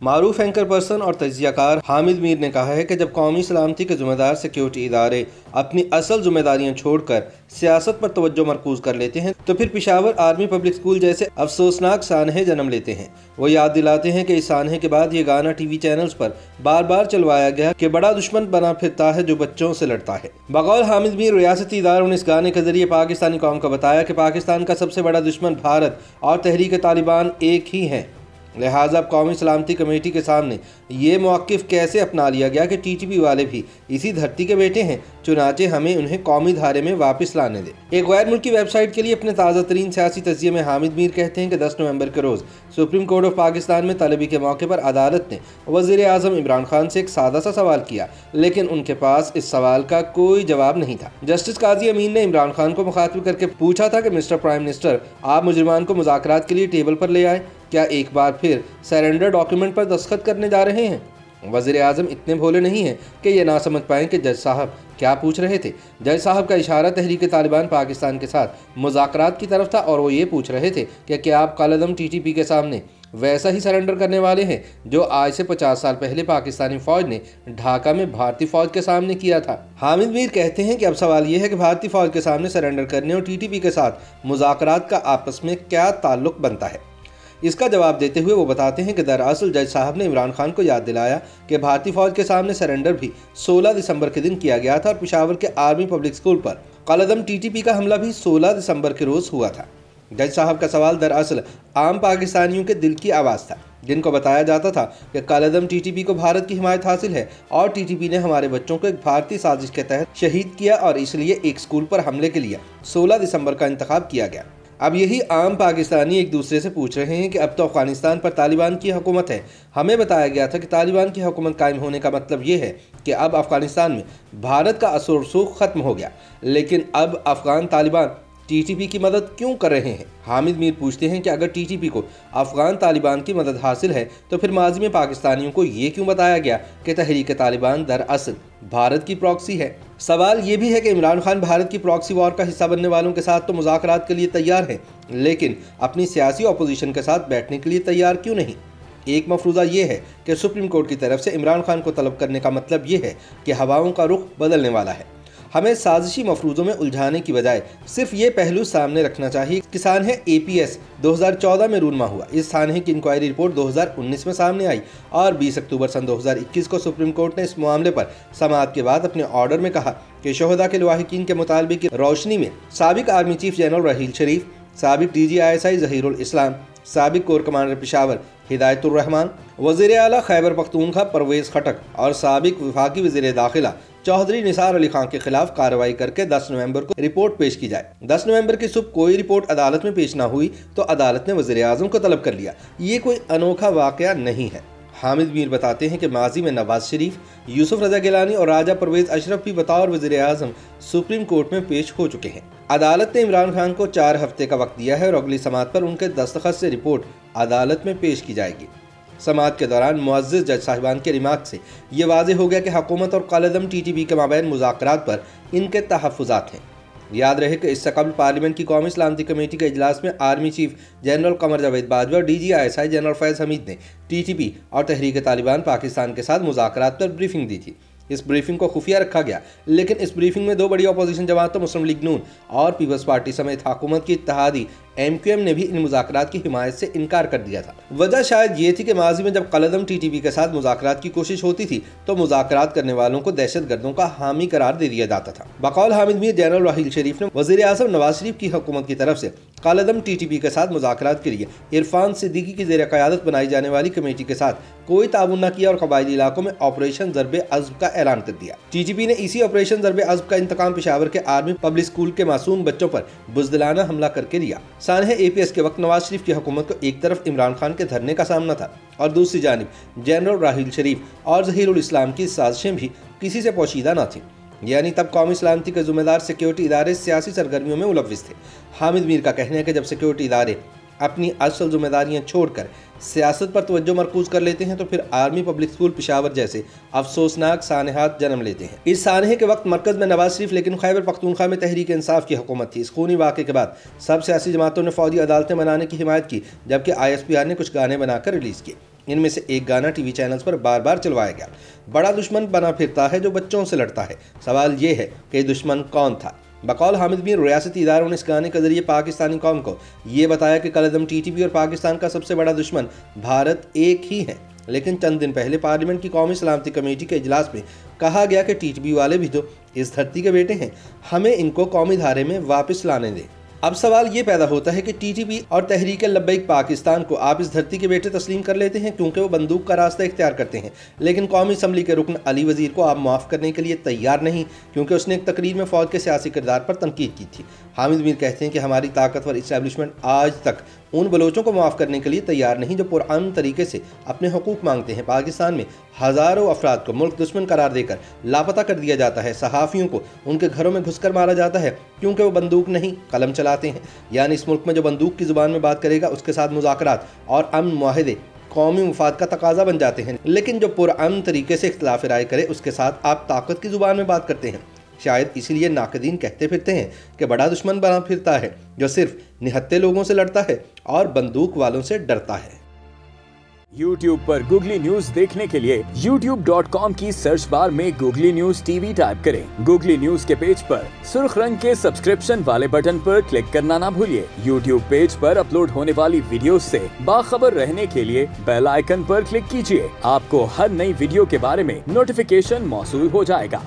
मारूफ anchor person और तजियाकार हामिद मीर ने कहा है कि जब कौमी सलामती के जिम्मेदार सिक्योरिटी इदारे अपनी असल जिम्मेदारियां छोड़कर सियासत पर तवज्जो मरकूज कर लेते हैं तो फिर पेशावर आर्मी पब्लिक स्कूल जैसे अफसोसनाक सानहे जन्म लेते हैं। वो याद दिलाते हैं कि इस सानहे के बाद ये गाना टीवी चैनल्स पर बार बार चलवाया गया कि बड़ा दुश्मन बना फिरता है जो बच्चों से लड़ता है। बकौल हामिद मीर रियासती इदारों ने इस गाने के जरिए पाकिस्तानी कौम को बताया कि पाकिस्तान का सबसे बड़ा दुश्मन भारत और तहरीक तालिबान एक ही है। लिहाजा अब कौमी सलामती कमेटी के सामने ये मौक़िफ़ कैसे अपना लिया गया कि टीटीपी वाले भी इसी धरती के बेटे हैं, चुनाचे हमें उन्हें कौमी धारे में वापस लाने दे। एक गैर मुल्की वेबसाइट के लिए अपने ताज़ा तरीन सियासी तज़किये में हामिद मीर कहते हैं कि 10 नवंबर के रोज़ सुप्रीम कोर्ट ऑफ पाकिस्तान में तलबी के मौके पर अदालत ने वज़ीर आज़म इमरान खान से एक सादा सा सवाल किया, लेकिन उनके पास इस सवाल का कोई जवाब नहीं था। जस्टिस काजी अमीन ने इमरान खान को मुखातिब करके पूछा था कि मिस्टर प्राइम मिनिस्टर, आप मुजरिमान को मुज़ाकरात के लिए टेबल पर ले आए, क्या एक बार फिर सरेंडर डॉक्यूमेंट पर दस्तखत करने जा रहे हैं? वज़ीर आज़म इतने भोले नहीं हैं कि ये ना समझ पाएँ कि जज साहब क्या पूछ रहे थे। जज साहब का इशारा तहरीक तालिबान पाकिस्तान के साथ मुज़ाकरात की तरफ था और वो ये पूछ रहे थे कि क्या आप कालदम टीटीपी के सामने वैसा ही सरेंडर करने वाले हैं जो आज से 50 साल पहले पाकिस्तानी फ़ौज ने ढाका में भारतीय फ़ौज के सामने किया था। हामिद मीर कहते हैं कि अब सवाल ये है कि भारतीय फ़ौज के सामने सरेंडर करने और टीटीपी के साथ मुज़ाकरात का आपस में क्या ताल्लुक़ बनता है। इसका जवाब देते हुए वो बताते हैं कि दरअसल जज साहब ने इमरान खान को याद दिलाया कि भारतीय फ़ौज के सामने सरेंडर भी 16 दिसंबर के दिन किया गया था और पेशावर के आर्मी पब्लिक स्कूल पर कालदम टीटीपी का हमला भी 16 दिसंबर के रोज़ हुआ था। जज साहब का सवाल दरअसल आम पाकिस्तानियों के दिल की आवाज़ था, जिनको बताया जाता था कि कालदम टीटीपी को भारत की हिमायत हासिल है और टीटीपी ने हमारे बच्चों को एक भारतीय साजिश के तहत शहीद किया और इसलिए एक स्कूल पर हमले के लिए 16 दिसंबर का इंतखाब किया गया। अब यही आम पाकिस्तानी एक दूसरे से पूछ रहे हैं कि अब तो अफगानिस्तान पर तालिबान की हुकूमत है। हमें बताया गया था कि तालिबान की हुकूमत कायम होने का मतलब ये है कि अब अफगानिस्तान में भारत का असर रसूख ख़त्म हो गया, लेकिन अब अफगान तालिबान टीटीपी की मदद क्यों कर रहे हैं? हामिद मीर पूछते हैं कि अगर टीटीपी को अफगान तालिबान की मदद हासिल है तो फिर माजी में पाकिस्तानियों को ये क्यों बताया गया कि तहरीक तालिबान दरअसल भारत की प्रॉक्सी है? सवाल ये भी है कि इमरान खान भारत की प्रॉक्सी वॉर का हिस्सा बनने वालों के साथ तो मुज़ाकरात के लिए तैयार हैं, लेकिन अपनी सियासी अपोजिशन के साथ बैठने के लिए तैयार क्यों नहीं? एक मफरूज़ा ये है कि सुप्रीम कोर्ट की तरफ से इमरान खान को तलब करने का मतलब ये है कि हवाओं का रुख बदलने वाला है। हमें साजिशी मफरूज़ों में उलझाने की बजाय सिर्फ ये पहलू सामने रखना चाहिए कि सानहे APS 2014 में रूनमा हुआ। इस सानहे की इंक्वायरी रिपोर्ट 2019 में सामने आई और 20 अक्टूबर सन 2021 को सुप्रीम कोर्ट ने इस मामले पर समाअत के बाद अपने ऑर्डर में कहा कि शोहदा के लवाहिकीन के मुतालबे की रोशनी में साबिक आर्मी चीफ जनरल राहील शरीफ, साबिक DG ISI ज़हीरुल इस्लाम, साबिक कोर कमांडर पेशावर हिदायतुर रहमान, वज़ीर आला खैबर पख्तूनख्वा परवेज़ खटक और साबिक वफाकी वज़ीर दाखिला चौधरी निसार अली खान के खिलाफ कार्रवाई करके 10 नवंबर को रिपोर्ट पेश की जाए। 10 नवंबर की सुबह कोई रिपोर्ट अदालत में पेश ना हुई तो अदालत ने वज़ीर आज़म को तलब कर लिया। ये कोई अनोखा वाक़या नहीं है। हामिद मीर बताते हैं कि माजी में नवाज शरीफ, यूसुफ रजा गिलानी और राजा परवेज़ अशरफ भी बतौर वज़ीर आज़म सुप्रीम कोर्ट में पेश हो चुके हैं। अदालत ने इमरान खान को 4 हफ्ते का वक्त दिया है और अगली समाअत पर उनके दस्तखत से रिपोर्ट अदालत में पेश की जाएगी। समाअत के दौरान मुअज़्ज़िज़ जज साहिबान के रिमार्क से ये वाज़ेह हो गया कि हुकूमत और कालदम टीटीपी के माबैन मुज़ाकरात पर इनके तहफ़्फ़ुज़ात हैं। याद रहे कि इससे कबल पार्लियामेंट की कौमी सलामती कमेटी के इजलास में army chief general Qamar Javed Bajwa और DG ISI जनरल फैज़ हमीद ने टीटीपी और तहरीक तालिबान पाकिस्तान के साथ मुज़ाकरात पर ब्रीफिंग दी थी। इस ब्रीफिंग को खुफिया रखा गया, लेकिन इस ब्रीफिंग में 2 बड़ी अपोजिशन जमातों मुस्लिम लीग नून और पीपल्स पार्टी समेत हुकूमत की इत्तेहादी MQM ने भी इन मुज़ाकरात की हिमायत से इनकार कर दिया था। वजह शायद ये थी कि माजी में जब कालदम टीटीपी के साथ मुज़ाकरात की कोशिश होती थी तो मुज़ाकरात करने वालों को दहशत गर्दों का हामी करार दे दिया जाता था। बकौल हामिद मीर जनरल राहील शरीफ ने वज़ीर आज़म नवाज शरीफ की हुकूमत की तरफ से कालदम टीटीपी के साथ मुज़ाकरात के लिए इरफान सिद्दीकी की ज़ेर क़यादत बनाई जाने वाली कमेटी के साथ कोई ताउन न किया और कबायली इलाकों में ऑपरेशन ज़रब-ए-अज़्ब का ऐलान कर दिया। टीटीपी ने इसी ऑपरेशन ज़रब-ए-अज़्ब का इंतकाम पेशावर के आर्मी पब्लिक स्कूल के मासूम बच्चों पर बुज़दिलाना हमला करके लिया। सानहे APS के वक्त नवाज शरीफ की हुकूमत को एक तरफ इमरान खान के धरने का सामना था और दूसरी जानिब जनरल राहील शरीफ और ज़हीरुल इस्लाम की साजिशें भी किसी से पोशीदा न थीं। यानी तब कौमी सलामती के ज़िम्मेदार सिक्योरिटी इदारे सियासी सरगर्मियों में मुलव्विस थे। हामिद मीर का कहना है कि जब सिक्योरिटी इदारे अपनी असल जिम्मेदारियां छोड़कर सियासत पर तवज्जो मरकूज कर लेते हैं तो फिर आर्मी पब्लिक स्कूल पेशावर जैसे अफसोसनाक सानहात जन्म लेते हैं। इस सानहे के वक्त मरकज़ में नवाज शरीफ लेकिन खैबर पख्तूनख्वा में तहरीक इंसाफ की हुकूमत थी। इस खूनी वाक़े के बाद सब सियासी जमातों ने फौजी अदालतें बनाने की हिमायत की, जबकि ISPR ने कुछ गाने बनाकर रिलीज़ किए। इनमें से एक गाना टीवी चैनल्स पर बार बार चलवाया गया। बड़ा दुश्मन बना फिरता है जो बच्चों से लड़ता है। सवाल ये है कि दुश्मन कौन था? बकौल हामिद मीर रियासती इदारों ने इस गाने के जरिए पाकिस्तानी कौम को ये बताया कि कलअदम टीटीपी और पाकिस्तान का सबसे बड़ा दुश्मन भारत एक ही है। लेकिन चंद दिन पहले पार्लियामेंट की कौमी सलामती कमेटी के इजलास में कहा गया कि टीटीपी वाले भी तो इस धरती के बेटे हैं, हमें इनको कौमी धारे में वापस लाने दें। अब सवाल ये पैदा होता है कि टीटीपी और तहरीक लब्बैक पाकिस्तान को आप इस धरती के बेटे तस्लीम कर लेते हैं क्योंकि वो बंदूक का रास्ता इख्तियार करते हैं, लेकिन कौमी असम्बली के रुकन अली वजीर को आप माफ़ करने के लिए तैयार नहीं क्योंकि उसने एक तकरीर में फ़ौज के सियासी किरदार पर तनकीद की थी। हामिद मीर कहते हैं कि हमारी ताकतवर इस्टेब्लिशमेंट आज तक उन बलोचों को माफ़ करने के लिए तैयार नहीं जो पुरअमन तरीके से अपने हकूक़ मांगते हैं। पाकिस्तान में हज़ारों अफराद को मुल्क दुश्मन करार देकर लापता कर दिया जाता है। सहाफ़ियों को उनके घरों में घुसकर मारा जाता है क्योंकि वो बंदूक नहीं कलम चलाते हैं। यानी इस मुल्क में जो बंदूक की ज़ुबान में बात करेगा उसके साथ मुज़ाकरात और अमन मुआहदे कौमी मुफाद का तकाजा बन जाते हैं, लेकिन जो पुरअमन तरीके से इख्तिलाफ राय करे उसके साथ आप ताकत की ज़ुबान में बात करते हैं। शायद इसीलिए नाकदीन कहते फिरते हैं कि बड़ा दुश्मन बना फिरता है जो सिर्फ निहत्थे लोगों से लड़ता है और बंदूक वालों से डरता है। YouTube पर गूगली न्यूज देखने के लिए youtube.com की सर्च बार में गूगली न्यूज टीवी टाइप करें। गूगली न्यूज के पेज पर सुर्ख रंग के सब्सक्रिप्शन वाले बटन पर क्लिक करना ना भूलिए। YouTube पेज पर अपलोड होने वाली वीडियो से बाखबर रहने के लिए बेल आइकन पर क्लिक कीजिए। आपको हर नई वीडियो के बारे में नोटिफिकेशन मौसूल हो जाएगा।